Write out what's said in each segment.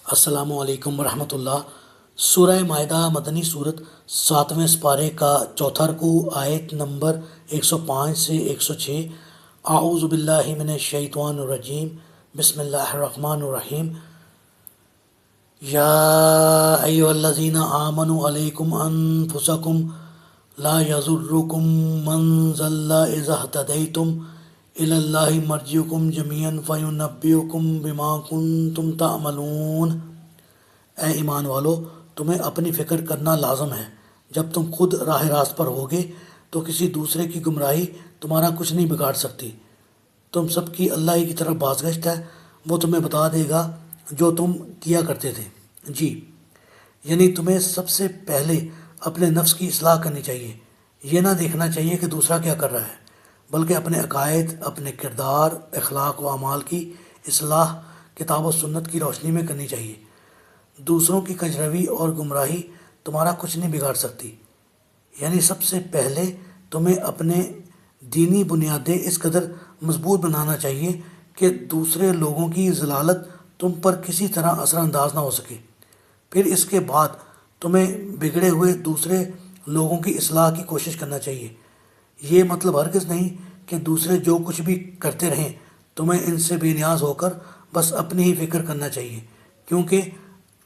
السلام علیکم ورحمۃ اللہ۔ سورہ مائدہ مدنی صورت 7ویں سپارے کا چوتھا رکوع، آیت نمبر 105 سے 106۔ اعوذ باللہ من الشیطان الرجیم، بسم اللہ الرحمن الرحیم۔ یا ایھا الذین آمنوا علیکم انفسکم لا یضرکم من ضل اذا اہتدیتم الی اللہ مرجعکم جميعا فینبئکم بما کنتم تعملون۔ اے ایمان والو، تمہیں اپنی فکر کرنا لازم ہے۔ جب تم خود راہ راست پر ہوگے تو کسی دوسرے کی گمراہی تمہارا کچھ نہیں بگاڑ سکتی۔ تم سب کی اللہ ہی کی طرف بازگشت ہے، وہ تمہیں بتا دے گا جو تم کیا کرتے تھے۔ جی، یعنی تمہیں سب سے پہلے اپنے نفس کی اصلاح کرنی چاہیے۔ یہ نہ دیکھنا چاہیے کہ دوسرا کیا کر رہا ہے، بلکہ اپنے عقائد، اپنے کردار، اخلاق و اعمال کی اصلاح کتاب و سنت کی روشنی میں کرنی چاہیے۔ دوسروں کی کجروی اور گمراہی تمہارا کچھ نہیں بگاڑ سکتی۔ یعنی سب سے پہلے تمہیں اپنے دینی بنیادیں اس قدر مضبوط بنانا چاہیے کہ دوسرے لوگوں کی ضلالت تم پر کسی طرح اثر انداز نہ ہو سکے۔ پھر اس کے بعد تمہیں بگڑے ہوئے دوسرے لوگوں کی اصلاح کی کوشش کرنا چاہیے۔ یہ مطلب ہرگز نہیں کہ دوسرے جو کچھ بھی کرتے رہیں تمہیں ان سے بے نیاز ہو کر بس اپنی ہی فکر کرنا چاہیے، کیونکہ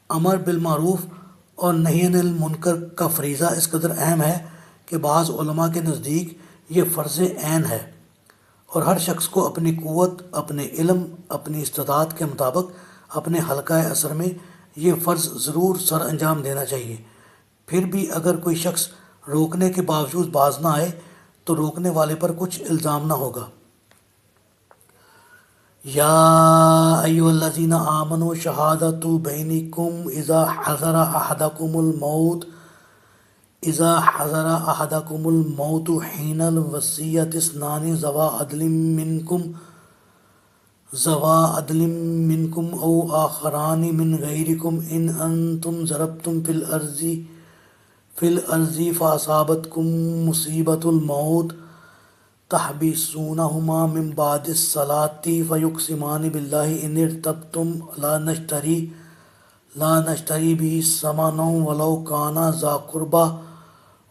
امر بالمعروف اور نہی عن المنکر کا فریضہ اس قدر اہم ہے کہ بعض علماء کے نزدیک یہ فرض عین ہے، اور ہر شخص کو اپنی قوت، اپنے علم، اپنی استطاعت کے مطابق اپنے حلقۂ اثر میں یہ فرض ضرور سر انجام دینا چاہیے۔ پھر بھی اگر کوئی شخص روکنے کے باوجود باز نہ آئے تو روکنے والے پر کچھ الزام نہ ہوگا۔ یا ایھا الذین آمنوا شہادۃ بینکم اذا حضر احدکم الموت حین الوصیۃ اثنان ذوا عدل منکم او آخران من غیرکم ان انتم ضربتم فی الارض فاصابتکم مصیبۃ الموت تحبسونہما من بعد الصلاۃ فیقسمان باللہ ان ارتبتم لا نشتری بہ ثمنا ولو کان ذا قربی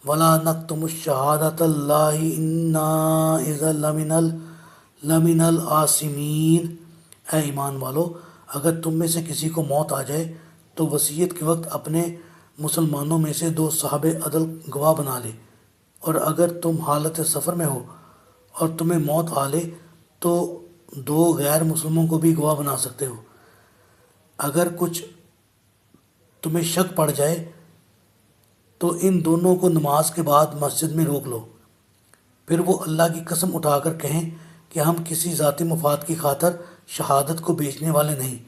ولا نکتم شہادۃ اللہ انا اذا لمن العاصمین۔ اے ایمان والو، اگر تم میں سے کسی کو موت آ جائے تو وصیت کے وقت اپنے مسلمانوں میں سے 2 صاحب عدل گواہ بنا لے، اور اگر تم حالت سفر میں ہو اور تمہیں موت آ لے تو 2 غیر مسلموں کو بھی گواہ بنا سکتے ہو۔ اگر کچھ تمہیں شک پڑ جائے تو ان دونوں کو نماز کے بعد مسجد میں روک لو، پھر وہ اللہ کی قسم اٹھا کر کہیں کہ ہم کسی ذاتی مفاد کی خاطر شہادت کو بیچنے والے نہیں،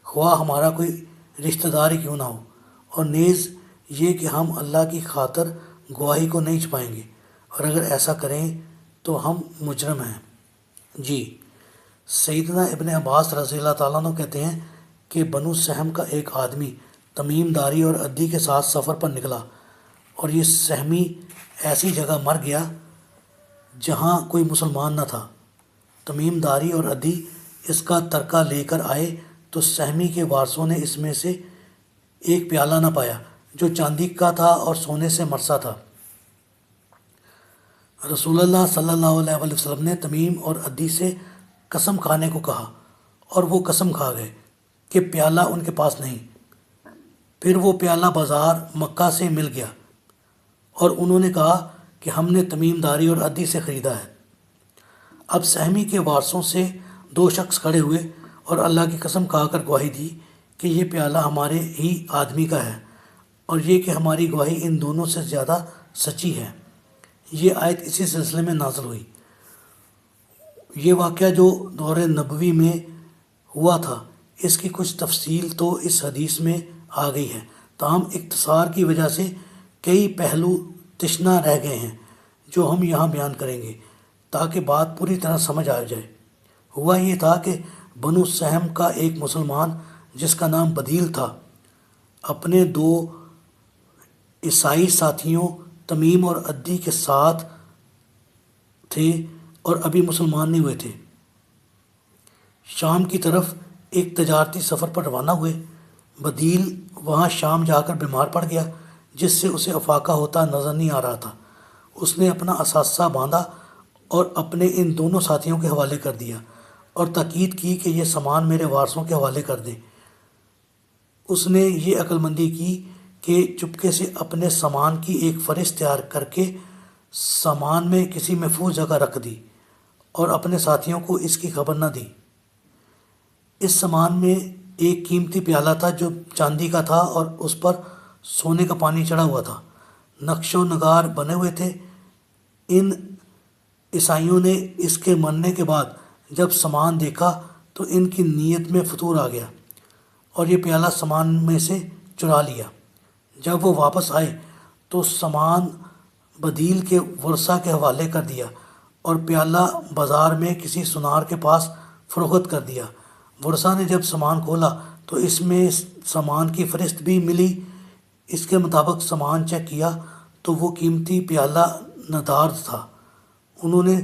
خواہ ہمارا کوئی رشتہ دار ہی کیوں نہ ہو، اور نیز یہ کہ ہم اللہ کی خاطر گواہی کو نہیں چھپائیں گے، اور اگر ایسا کریں تو ہم مجرم ہیں۔ جی، سیدنا ابن عباس رضی اللہ تعالیٰ عنہ کہتے ہیں کہ بنو سہم کا ایک آدمی تمیم داری اور عدی کے ساتھ سفر پر نکلا، اور یہ سہمی ایسی جگہ مر گیا جہاں کوئی مسلمان نہ تھا۔ تمیم داری اور عدی اس کا ترکہ لے کر آئے تو سہمی کے وارثوں نے اس میں سے ایک پیالہ نہ پایا جو چاندی کا تھا اور سونے سے مرصع تھا۔ رسول اللہ صلی اللہ علیہ وآلہ وسلم نے تمیم اور عدی سے قسم کھانے کو کہا، اور وہ قسم کھا گئے کہ پیالہ ان کے پاس نہیں۔ پھر وہ پیالہ بازار مکہ سے مل گیا، اور انہوں نے کہا کہ ہم نے تمیم داری اور عدی سے خریدا ہے۔ اب سہمی کے وارثوں سے 2 شخص کھڑے ہوئے اور اللہ کی قسم کھا کر گواہی دی کہ یہ پیالہ ہمارے ہی آدمی کا ہے، اور یہ کہ ہماری گواہی ان دونوں سے زیادہ سچی ہے۔ یہ آیت اسی سلسلے میں نازل ہوئی۔ یہ واقعہ جو دور نبوی میں ہوا تھا، اس کی کچھ تفصیل تو اس حدیث میں آ گئی ہے، تاہم اختصار کی وجہ سے کئی پہلو تشنہ رہ گئے ہیں جو ہم یہاں بیان کریں گے تاکہ بات پوری طرح سمجھ آ جائے۔ ہوا یہ تھا کہ بنو سہم کا ایک مسلمان جس کا نام بدیل تھا، اپنے 2 عیسائی ساتھیوں تمیم اور عدی کے ساتھ تھے اور ابھی مسلمان نہیں ہوئے تھے۔ شام کی طرف ایک تجارتی سفر پر روانہ ہوئے۔ بدیل وہاں شام جا کر بیمار پڑ گیا، جس سے اسے افاقہ ہوتا نظر نہیں آ رہا تھا۔ اس نے اپنا اثاثہ باندھا اور اپنے ان دونوں ساتھیوں کے حوالے کر دیا اور تاکید کی کہ یہ سامان میرے وارثوں کے حوالے کر دیں۔ اس نے یہ عقل مندی کی کہ چپکے سے اپنے سامان کی ایک فہرست تیار کر کے سامان میں کسی محفوظ جگہ رکھ دی اور اپنے ساتھیوں کو اس کی خبر نہ دی۔ اس سامان میں ایک قیمتی پیالہ تھا جو چاندی کا تھا اور اس پر سونے کا پانی چڑھا ہوا تھا، نقش و نگار بنے ہوئے تھے۔ ان عیسائیوں نے اس کے مرنے کے بعد جب سامان دیکھا تو ان کی نیت میں فطور آ گیا اور یہ پیالہ سامان میں سے چرا لیا۔ جب وہ واپس آئے تو سامان بدیل کے ورثہ کے حوالے کر دیا اور پیالہ بازار میں کسی سنار کے پاس فروخت کر دیا۔ ورثہ نے جب سامان کھولا تو اس میں سامان کی فہرست بھی ملی۔ اس کے مطابق سامان چیک کیا تو وہ قیمتی پیالہ ندارد تھا۔ انہوں نے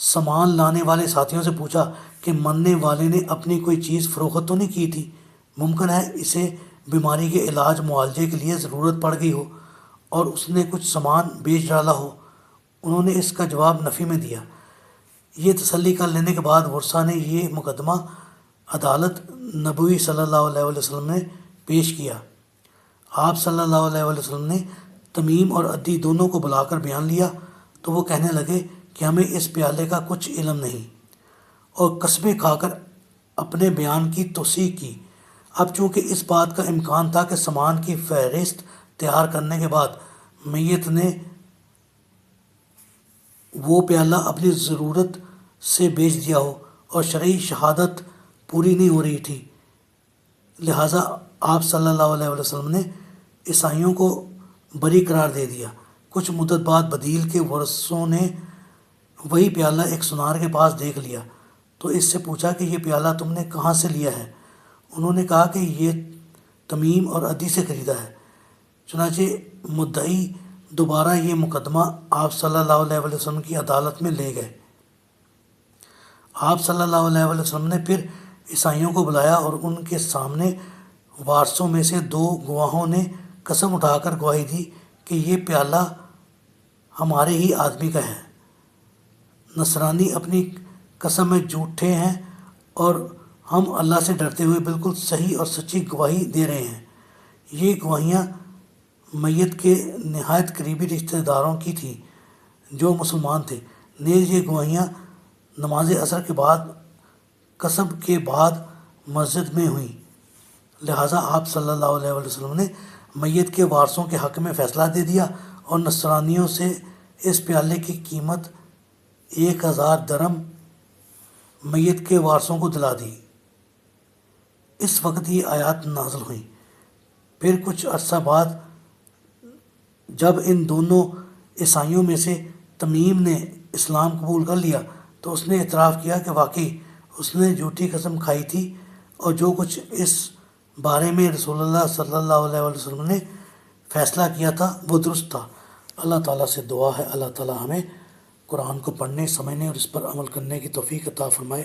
سامان لانے والے ساتھیوں سے پوچھا کہ مرنے والے نے اپنی کوئی چیز فروخت تو نہیں کی تھی؟ ممکن ہے اسے بیماری کے علاج معالجے کے لیے ضرورت پڑ گئی ہو اور اس نے کچھ سامان بیچ ڈالا ہو۔ انہوں نے اس کا جواب نفی میں دیا۔ یہ تسلی کر لینے کے بعد ورثہ نے یہ مقدمہ عدالت نبوی صلی اللہ علیہ وسلم نے پیش کیا۔ آپ صلی اللہ علیہ وسلم نے تمیم اور عدی دونوں کو بلا کر بیان لیا تو وہ کہنے لگے کہ ہمیں اس پیالے کا کچھ علم نہیں، اور قسمیں کھا کر اپنے بیان کی توثیق کی۔ اب چونکہ اس بات کا امکان تھا کہ سامان کی فہرست تیار کرنے کے بعد میت نے وہ پیالہ اپنی ضرورت سے بیچ دیا ہو اور شرعی شہادت پوری نہیں ہو رہی تھی، لہٰذا آپ صلی اللہ علیہ وسلم نے عیسائیوں کو بری قرار دے دیا۔ کچھ مدت بعد بدیل کے ورثوں نے وہی پیالہ ایک سنار کے پاس دیکھ لیا تو اس سے پوچھا کہ یہ پیالہ تم نے کہاں سے لیا ہے؟ انہوں نے کہا کہ یہ تمیم اور عدی سے خریدا ہے۔ چنانچہ مدعی دوبارہ یہ مقدمہ آپ صلی اللہ علیہ وسلم کی عدالت میں لے گئے۔ آپ صلی اللہ علیہ وسلم نے پھر عیسائیوں کو بلایا اور ان کے سامنے وارثوں میں سے دو گواہوں نے قسم اٹھا کر گواہی دی کہ یہ پیالہ ہمارے ہی آدمی کا ہے۔ نصرانی اپنی قسم میں جھوٹے ہیں اور ہم اللہ سے ڈرتے ہوئے بالکل صحیح اور سچی گواہی دے رہے ہیں۔ یہ گواہیاں میت کے نہایت قریبی رشتہ داروں کی تھیں جو مسلمان تھے۔ نیز یہ گواہیاں نماز عصر کے بعد قسم کے بعد مسجد میں ہوئیں، لہٰذا آپ صلی اللہ علیہ وسلم نے میت کے وارثوں کے حق میں فیصلہ دے دیا اور نصرانیوں سے اس پیالے کی قیمت 1000 درم میت کے وارثوں کو دلا دی۔ اس وقت یہ آیات نازل ہوئیں۔ پھر کچھ عرصہ بعد جب ان دونوں عیسائیوں میں سے تمیم نے اسلام قبول کر لیا تو اس نے اعتراف کیا کہ واقعی اس نے جھوٹی قسم کھائی تھی اور جو کچھ اس بارے میں رسول اللہ صلی اللہ علیہ وسلم نے فیصلہ کیا تھا وہ درست تھا۔ اللہ تعالیٰ سے دعا ہے اللہ تعالیٰ ہمیں قرآن کو پڑھنے، سمجھنے اور اس پر عمل کرنے کی توفیق عطا فرمائے۔